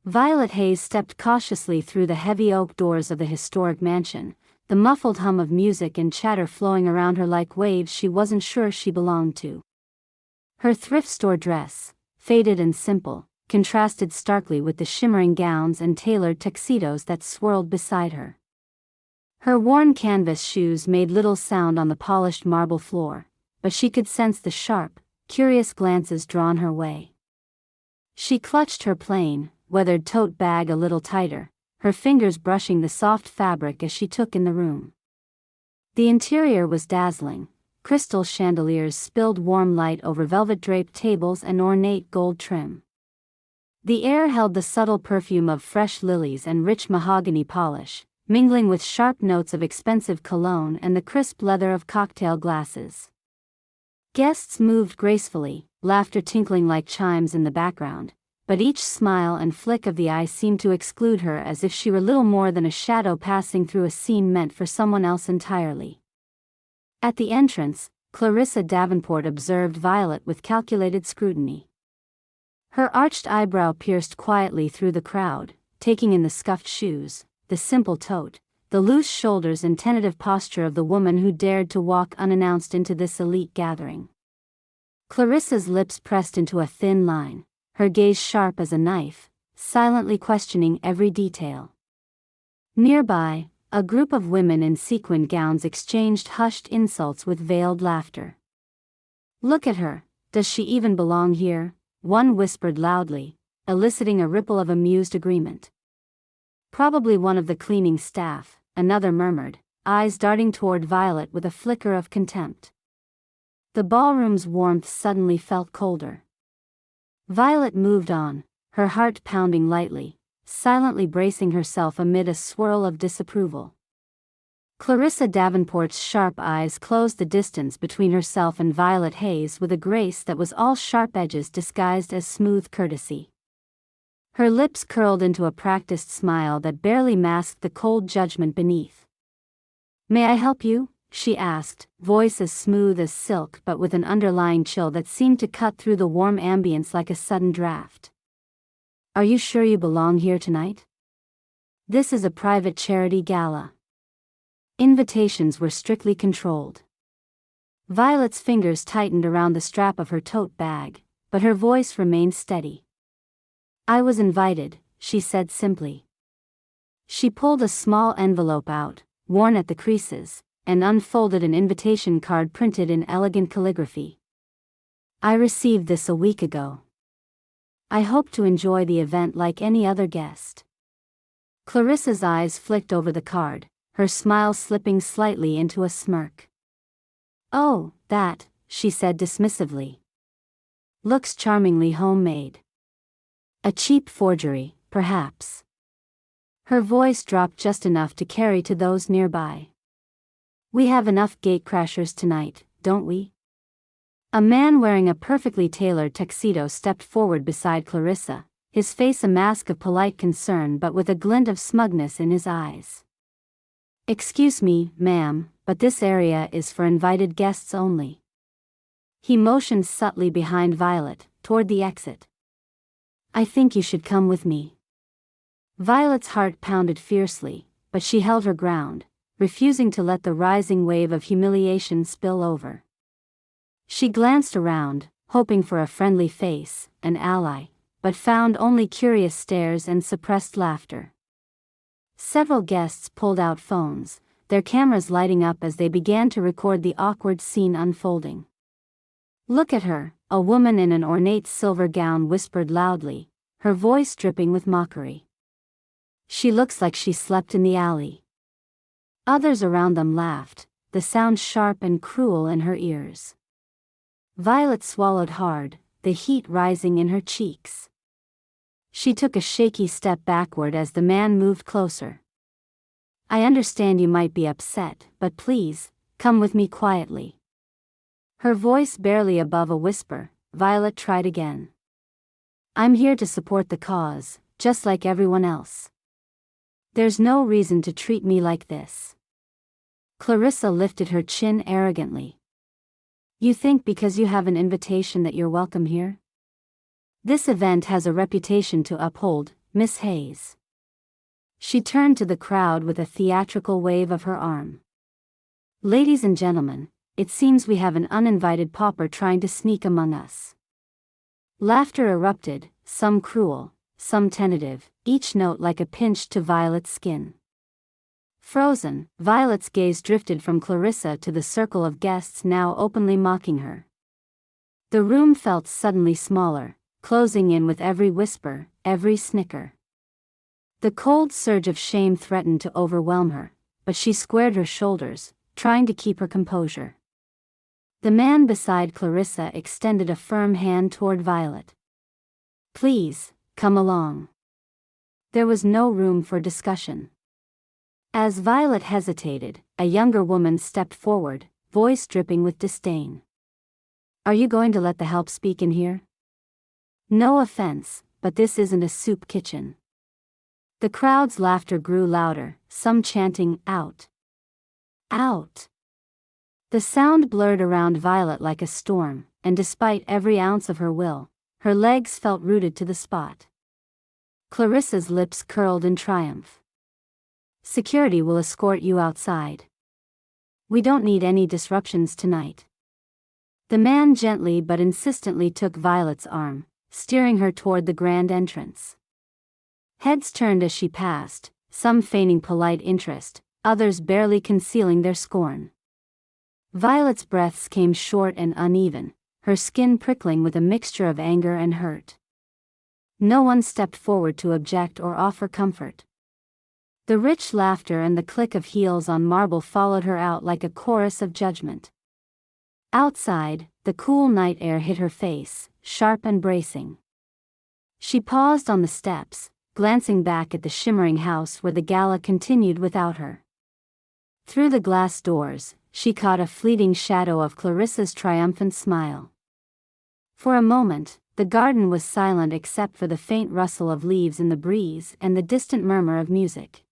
Violet Hayes stepped cautiously through the heavy oak doors of the historic mansion, the muffled hum of music and chatter flowing around her like waves she wasn't sure she belonged to. Her thrift store dress, faded and simple, contrasted starkly with the shimmering gowns and tailored tuxedos that swirled beside her. Her worn canvas shoes made little sound on the polished marble floor, but she could sense the sharp, curious glances drawn her way. She clutched her plain, weathered tote bag a little tighter, her fingers brushing the soft fabric as she took in the room. The interior was dazzling. Crystal chandeliers spilled warm light over velvet-draped tables and ornate gold trim. The air held the subtle perfume of fresh lilies and rich mahogany polish, mingling with sharp notes of expensive cologne and the crisp leather of cocktail glasses. Guests moved gracefully, laughter tinkling like chimes in the background, but each smile and flick of the eye seemed to exclude her as if she were little more than a shadow passing through a scene meant for someone else entirely. At the entrance, Clarissa Davenport observed Violet with calculated scrutiny. Her arched eyebrow pierced quietly through the crowd, taking in the scuffed shoes, the simple tote, the loose shoulders and tentative posture of the woman who dared to walk unannounced into this elite gathering. Clarissa's lips pressed into a thin line, her gaze sharp as a knife, silently questioning every detail. Nearby, a group of women in sequined gowns exchanged hushed insults with veiled laughter. "Look at her, does she even belong here?" one whispered loudly, eliciting a ripple of amused agreement. "Probably one of the cleaning staff," another murmured, eyes darting toward Violet with a flicker of contempt. The ballroom's warmth suddenly felt colder. Violet moved on, her heart pounding lightly, silently bracing herself amid a swirl of disapproval. Clarissa Davenport's sharp eyes closed the distance between herself and Violet Hayes with a grace that was all sharp edges disguised as smooth courtesy. Her lips curled into a practiced smile that barely masked the cold judgment beneath. "May I help you?" she asked, voice as smooth as silk but with an underlying chill that seemed to cut through the warm ambience like a sudden draft. "Are you sure you belong here tonight? This is a private charity gala. Invitations were strictly controlled." Violet's fingers tightened around the strap of her tote bag, but her voice remained steady. "I was invited," she said simply. She pulled a small envelope out, worn at the creases, and unfolded an invitation card printed in elegant calligraphy. "I received this a week ago. I hope to enjoy the event like any other guest." Clarissa's eyes flicked over the card, her smile slipping slightly into a smirk. "Oh, that," she said dismissively. "Looks charmingly homemade. A cheap forgery, perhaps." Her voice dropped just enough to carry to those nearby. "We have enough gatecrashers tonight, don't we?" A man wearing a perfectly tailored tuxedo stepped forward beside Clarissa, his face a mask of polite concern but with a glint of smugness in his eyes. "Excuse me, ma'am, but this area is for invited guests only." He motioned subtly behind Violet, toward the exit. "I think you should come with me." Violet's heart pounded fiercely, but she held her ground, refusing to let the rising wave of humiliation spill over. She glanced around, hoping for a friendly face, an ally, but found only curious stares and suppressed laughter. Several guests pulled out phones, their cameras lighting up as they began to record the awkward scene unfolding. "Look at her," a woman in an ornate silver gown whispered loudly, her voice dripping with mockery. "She looks like she slept in the alley." Others around them laughed, the sound sharp and cruel in her ears. Violet swallowed hard, the heat rising in her cheeks. She took a shaky step backward as the man moved closer. "I understand you might be upset, but please, come with me quietly." Her voice barely above a whisper, Violet tried again. "I'm here to support the cause, just like everyone else. There's no reason to treat me like this." Clarissa lifted her chin arrogantly. "You think because you have an invitation that you're welcome here? This event has a reputation to uphold, Miss Hayes." She turned to the crowd with a theatrical wave of her arm. "Ladies and gentlemen, it seems we have an uninvited pauper trying to sneak among us." Laughter erupted, some cruel, some tentative, each note like a pinch to Violet's skin. Frozen, Violet's gaze drifted from Clarissa to the circle of guests now openly mocking her. The room felt suddenly smaller, closing in with every whisper, every snicker. The cold surge of shame threatened to overwhelm her, but she squared her shoulders, trying to keep her composure. The man beside Clarissa extended a firm hand toward Violet. "Please, come along." There was no room for discussion. As Violet hesitated, a younger woman stepped forward, voice dripping with disdain. "Are you going to let the help speak in here? No offense, but this isn't a soup kitchen." The crowd's laughter grew louder, some chanting, "Out! Out!" The sound blurred around Violet like a storm, and despite every ounce of her will, her legs felt rooted to the spot. Clarissa's lips curled in triumph. "Security will escort you outside. We don't need any disruptions tonight." The man gently but insistently took Violet's arm, steering her toward the grand entrance. Heads turned as she passed, some feigning polite interest, others barely concealing their scorn. Violet's breaths came short and uneven, her skin prickling with a mixture of anger and hurt. No one stepped forward to object or offer comfort. The rich laughter and the click of heels on marble followed her out like a chorus of judgment. Outside, the cool night air hit her face, sharp and bracing. She paused on the steps, glancing back at the shimmering house where the gala continued without her. Through the glass doors, she caught a fleeting shadow of Clarissa's triumphant smile. For a moment, the garden was silent except for the faint rustle of leaves in the breeze and the distant murmur of music.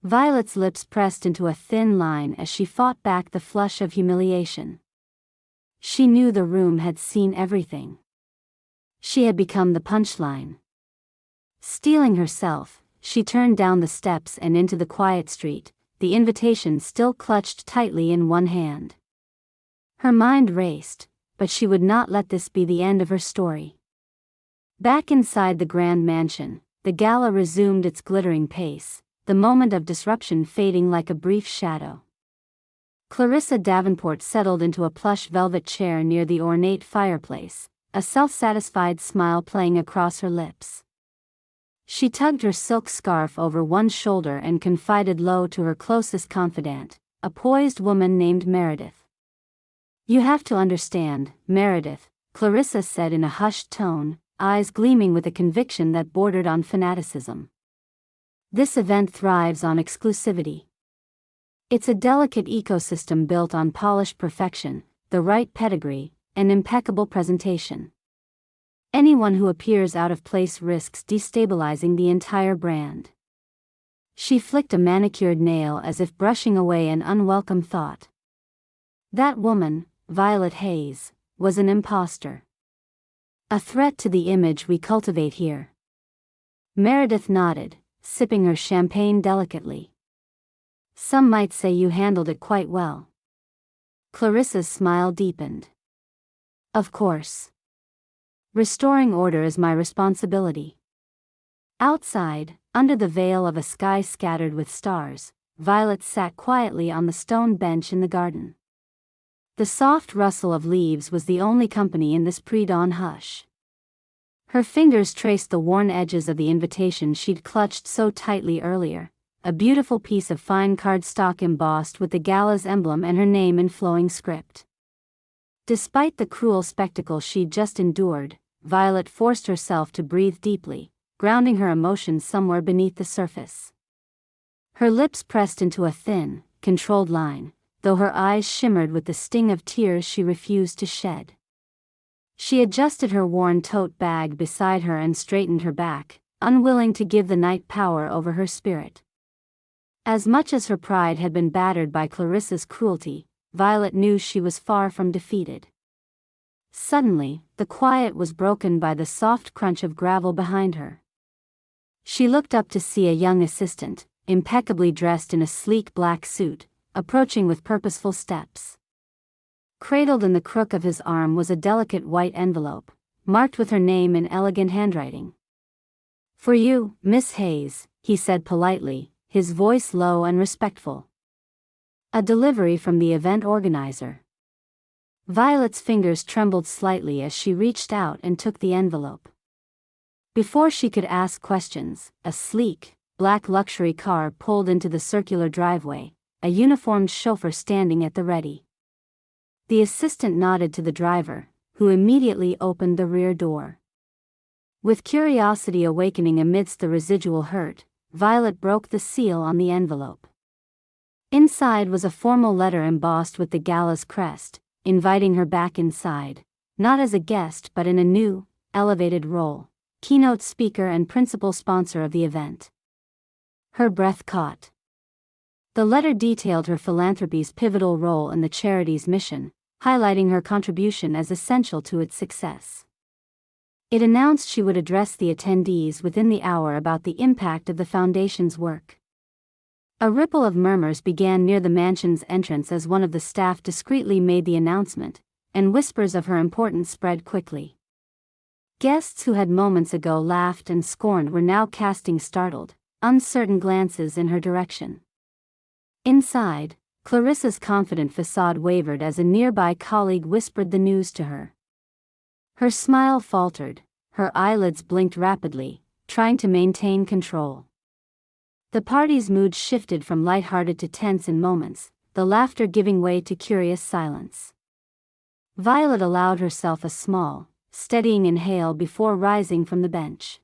Violet's lips pressed into a thin line as she fought back the flush of humiliation. She knew the room had seen everything. She had become the punchline. Steeling herself, she turned down the steps and into the quiet street, the invitation still clutched tightly in one hand. Her mind raced, but she would not let this be the end of her story. Back inside the grand mansion, the gala resumed its glittering pace, the moment of disruption fading like a brief shadow. Clarissa Davenport settled into a plush velvet chair near the ornate fireplace, a self-satisfied smile playing across her lips. She tugged her silk scarf over one shoulder and confided low to her closest confidant, a poised woman named Meredith. "You have to understand, Meredith," Clarissa said in a hushed tone, eyes gleaming with a conviction that bordered on fanaticism. "This event thrives on exclusivity. It's a delicate ecosystem built on polished perfection, the right pedigree, and impeccable presentation. Anyone who appears out of place risks destabilizing the entire brand." She flicked a manicured nail as if brushing away an unwelcome thought. That woman, Violet Hayes, was an imposter. A threat to the image we cultivate here. Meredith nodded, sipping her champagne delicately. "Some might say you handled it quite well." Clarissa's smile deepened. "Of course. Restoring order is my responsibility." Outside, under the veil of a sky scattered with stars, Violet sat quietly on the stone bench in the garden. The soft rustle of leaves was the only company in this pre-dawn hush. Her fingers traced the worn edges of the invitation she'd clutched so tightly earlier, a beautiful piece of fine cardstock embossed with the gala's emblem and her name in flowing script. Despite the cruel spectacle she'd just endured, Violet forced herself to breathe deeply, grounding her emotions somewhere beneath the surface. Her lips pressed into a thin, controlled line, though her eyes shimmered with the sting of tears she refused to shed. She adjusted her worn tote bag beside her and straightened her back, unwilling to give the night power over her spirit. As much as her pride had been battered by Clarissa's cruelty, Violet knew she was far from defeated. Suddenly, the quiet was broken by the soft crunch of gravel behind her. She looked up to see a young assistant, impeccably dressed in a sleek black suit, approaching with purposeful steps. Cradled in the crook of his arm was a delicate white envelope, marked with her name in elegant handwriting. "For you, Miss Hayes," he said politely, his voice low and respectful. "A delivery from the event organizer." Violet's fingers trembled slightly as she reached out and took the envelope. Before she could ask questions, a sleek, black luxury car pulled into the circular driveway, a uniformed chauffeur standing at the ready. The assistant nodded to the driver, who immediately opened the rear door. With curiosity awakening amidst the residual hurt, Violet broke the seal on the envelope. Inside was a formal letter embossed with the gala's crest, inviting her back inside, not as a guest but in a new, elevated role, keynote speaker and principal sponsor of the event. Her breath caught. The letter detailed her philanthropy's pivotal role in the charity's mission, highlighting her contribution as essential to its success. It announced she would address the attendees within the hour about the impact of the foundation's work. A ripple of murmurs began near the mansion's entrance as one of the staff discreetly made the announcement, and whispers of her importance spread quickly. Guests who had moments ago laughed and scorned were now casting startled, uncertain glances in her direction. Inside, Clarissa's confident facade wavered as a nearby colleague whispered the news to her. Her smile faltered, her eyelids blinked rapidly, trying to maintain control. The party's mood shifted from lighthearted to tense in moments, the laughter giving way to curious silence. Violet allowed herself a small, steadying inhale before rising from the bench.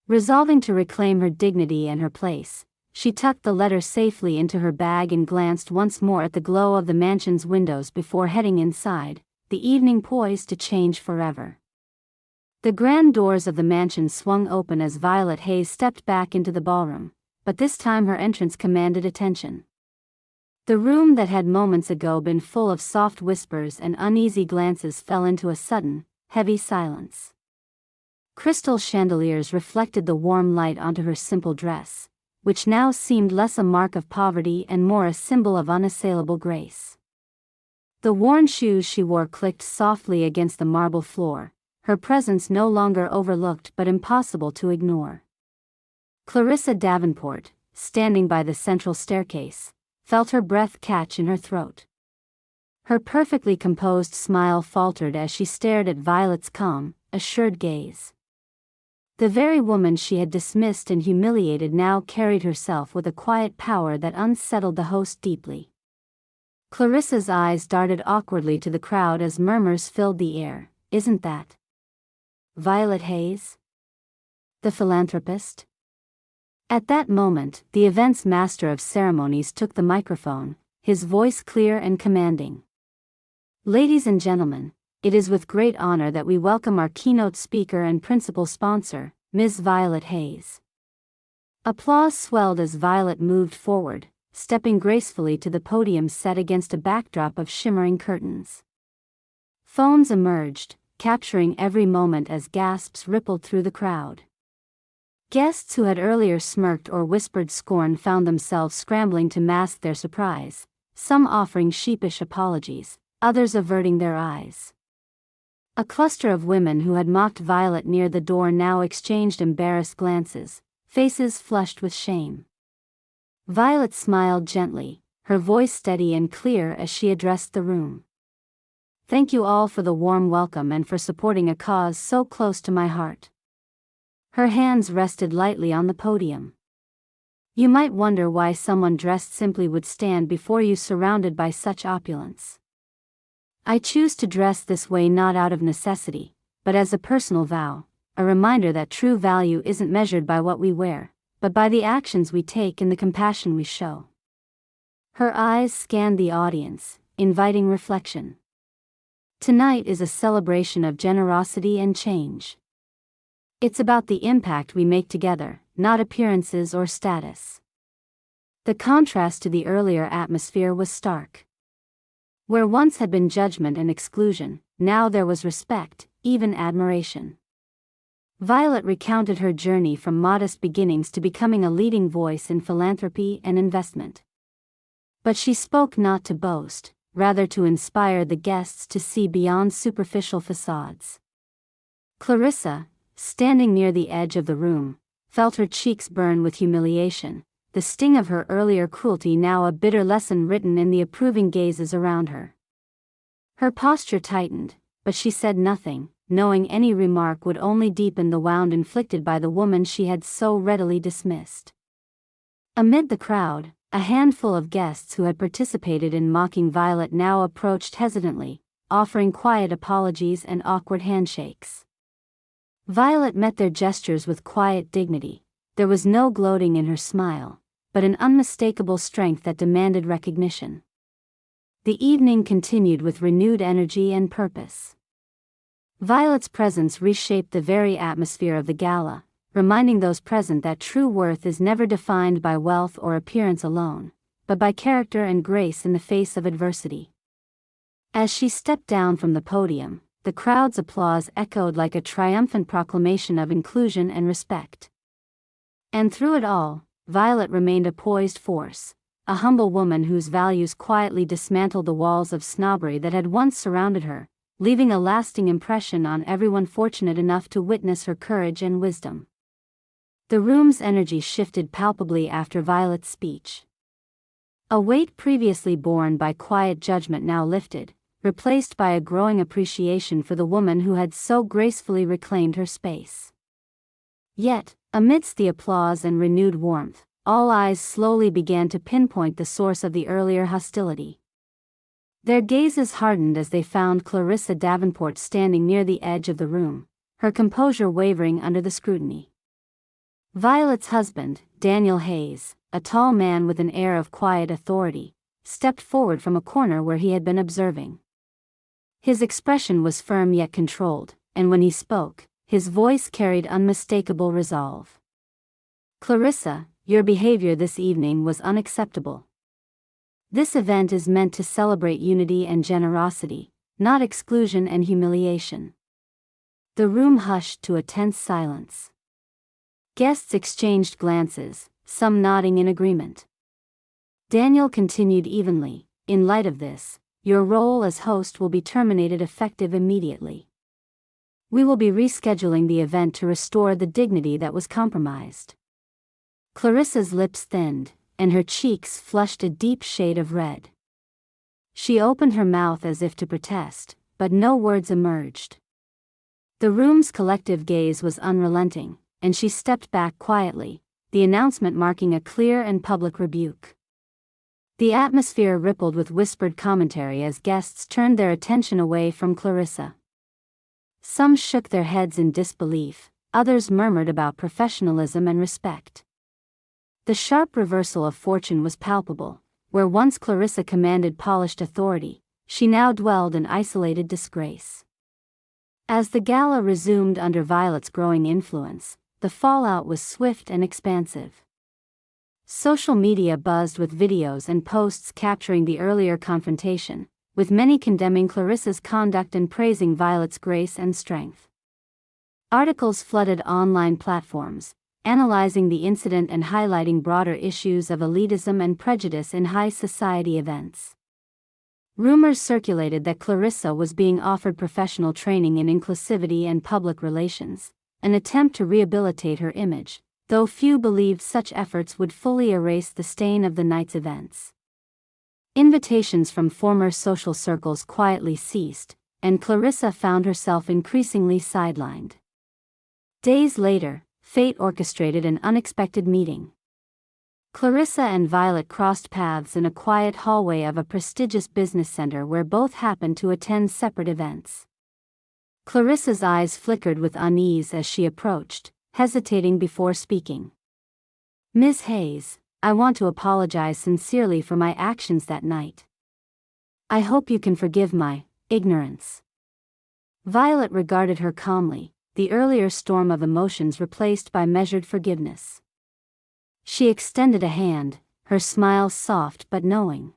Resolving to reclaim her dignity and her place, she tucked the letter safely into her bag and glanced once more at the glow of the mansion's windows before heading inside, the evening poised to change forever. The grand doors of the mansion swung open as Violet Hayes stepped back into the ballroom, but this time her entrance commanded attention. The room that had moments ago been full of soft whispers and uneasy glances fell into a sudden, heavy silence. Crystal chandeliers reflected the warm light onto her simple dress, which now seemed less a mark of poverty and more a symbol of unassailable grace. The worn shoes she wore clicked softly against the marble floor, her presence no longer overlooked but impossible to ignore. Clarissa Davenport, standing by the central staircase, felt her breath catch in her throat. Her perfectly composed smile faltered as she stared at Violet's calm, assured gaze. The very woman she had dismissed and humiliated now carried herself with a quiet power that unsettled the host deeply. Clarissa's eyes darted awkwardly to the crowd as murmurs filled the air. "Isn't that Violet Hayes, the philanthropist?" At that moment, the event's master of ceremonies took the microphone, his voice clear and commanding. "Ladies and gentlemen, it is with great honor that we welcome our keynote speaker and principal sponsor, Ms. Violet Hayes." Applause swelled as Violet moved forward, stepping gracefully to the podium set against a backdrop of shimmering curtains. Phones emerged, capturing every moment as gasps rippled through the crowd. Guests who had earlier smirked or whispered scorn found themselves scrambling to mask their surprise, some offering sheepish apologies, others averting their eyes. A cluster of women who had mocked Violet near the door now exchanged embarrassed glances, faces flushed with shame. Violet smiled gently, her voice steady and clear as she addressed the room. "Thank you all for the warm welcome and for supporting a cause so close to my heart." Her hands rested lightly on the podium. "You might wonder why someone dressed simply would stand before you surrounded by such opulence. I choose to dress this way not out of necessity, but as a personal vow, a reminder that true value isn't measured by what we wear, but by the actions we take and the compassion we show." Her eyes scanned the audience, inviting reflection. Tonight is a celebration of generosity and change. It's about the impact we make together, not appearances or status. The contrast to the earlier atmosphere was stark. Where once had been judgment and exclusion, now there was respect, even admiration. Violet recounted her journey from modest beginnings to becoming a leading voice in philanthropy and investment. But she spoke not to boast, rather to inspire the guests to see beyond superficial facades. Clarissa, standing near the edge of the room, felt her cheeks burn with humiliation, the sting of her earlier cruelty now a bitter lesson written in the approving gazes around her. Her posture tightened, but she said nothing, knowing any remark would only deepen the wound inflicted by the woman she had so readily dismissed. Amid the crowd, a handful of guests who had participated in mocking Violet now approached hesitantly, offering quiet apologies and awkward handshakes. Violet met their gestures with quiet dignity. There was no gloating in her smile, but an unmistakable strength that demanded recognition. The evening continued with renewed energy and purpose. Violet's presence reshaped the very atmosphere of the gala, reminding those present that true worth is never defined by wealth or appearance alone, but by character and grace in the face of adversity. As she stepped down from the podium, the crowd's applause echoed like a triumphant proclamation of inclusion and respect. And through it all, Violet remained a poised force, a humble woman whose values quietly dismantled the walls of snobbery that had once surrounded her, leaving a lasting impression on everyone fortunate enough to witness her courage and wisdom. The room's energy shifted palpably after Violet's speech. A weight previously borne by quiet judgment now lifted, replaced by a growing appreciation for the woman who had so gracefully reclaimed her space. Yet, amidst the applause and renewed warmth, all eyes slowly began to pinpoint the source of the earlier hostility. Their gazes hardened as they found Clarissa Davenport standing near the edge of the room, her composure wavering under the scrutiny. Violet's husband, Daniel Hayes, a tall man with an air of quiet authority, stepped forward from a corner where he had been observing. His expression was firm yet controlled, and when he spoke, his voice carried unmistakable resolve. "Clarissa, your behavior this evening was unacceptable. This event is meant to celebrate unity and generosity, not exclusion and humiliation." The room hushed to a tense silence. Guests exchanged glances, some nodding in agreement. Daniel continued evenly, "In light of this, your role as host will be terminated effective immediately. We will be rescheduling the event to restore the dignity that was compromised." Clarissa's lips thinned, and her cheeks flushed a deep shade of red. She opened her mouth as if to protest, but no words emerged. The room's collective gaze was unrelenting, and she stepped back quietly, the announcement marking a clear and public rebuke. The atmosphere rippled with whispered commentary as guests turned their attention away from Clarissa. Some shook their heads in disbelief, others murmured about professionalism and respect. The sharp reversal of fortune was palpable. Where once Clarissa commanded polished authority, she now dwelled in isolated disgrace. As the gala resumed under Violet's growing influence, the fallout was swift and expansive. Social media buzzed with videos and posts capturing the earlier confrontation, with many condemning Clarissa's conduct and praising Violet's grace and strength. Articles flooded online platforms, analyzing the incident and highlighting broader issues of elitism and prejudice in high society events. Rumors circulated that Clarissa was being offered professional training in inclusivity and public relations, an attempt to rehabilitate her image, though few believed such efforts would fully erase the stain of the night's events. Invitations from former social circles quietly ceased, and Clarissa found herself increasingly sidelined. Days later, fate orchestrated an unexpected meeting. Clarissa and Violet crossed paths in a quiet hallway of a prestigious business center where both happened to attend separate events. Clarissa's eyes flickered with unease as she approached, hesitating before speaking. "Ms. Hayes, I want to apologize sincerely for my actions that night. I hope you can forgive my ignorance." Violet regarded her calmly, the earlier storm of emotions replaced by measured forgiveness. She extended a hand, her smile soft but knowing.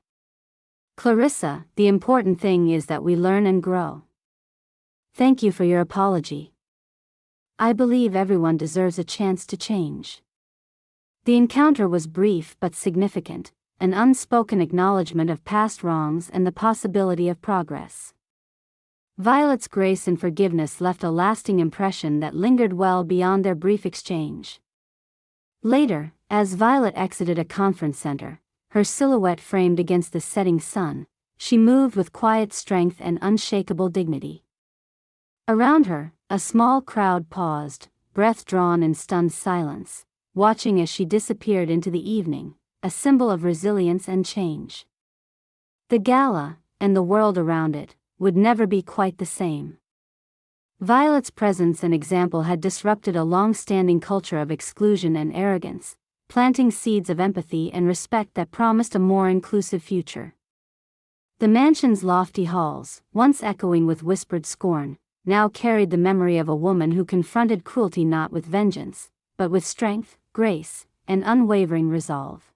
"Clarissa, the important thing is that we learn and grow. Thank you for your apology." I believe everyone deserves a chance to change." The encounter was brief but significant, an unspoken acknowledgement of past wrongs and the possibility of progress. Violet's grace and forgiveness left a lasting impression that lingered well beyond their brief exchange. Later, as Violet exited a conference center, her silhouette framed against the setting sun, she moved with quiet strength and unshakable dignity. Around her, a small crowd paused, breath drawn in stunned silence, watching as she disappeared into the evening, a symbol of resilience and change. The gala, and the world around it, would never be quite the same. Violet's presence and example had disrupted a long-standing culture of exclusion and arrogance, planting seeds of empathy and respect that promised a more inclusive future. The mansion's lofty halls, once echoing with whispered scorn, now carried the memory of a woman who confronted cruelty not with vengeance, but with strength, grace, and unwavering resolve.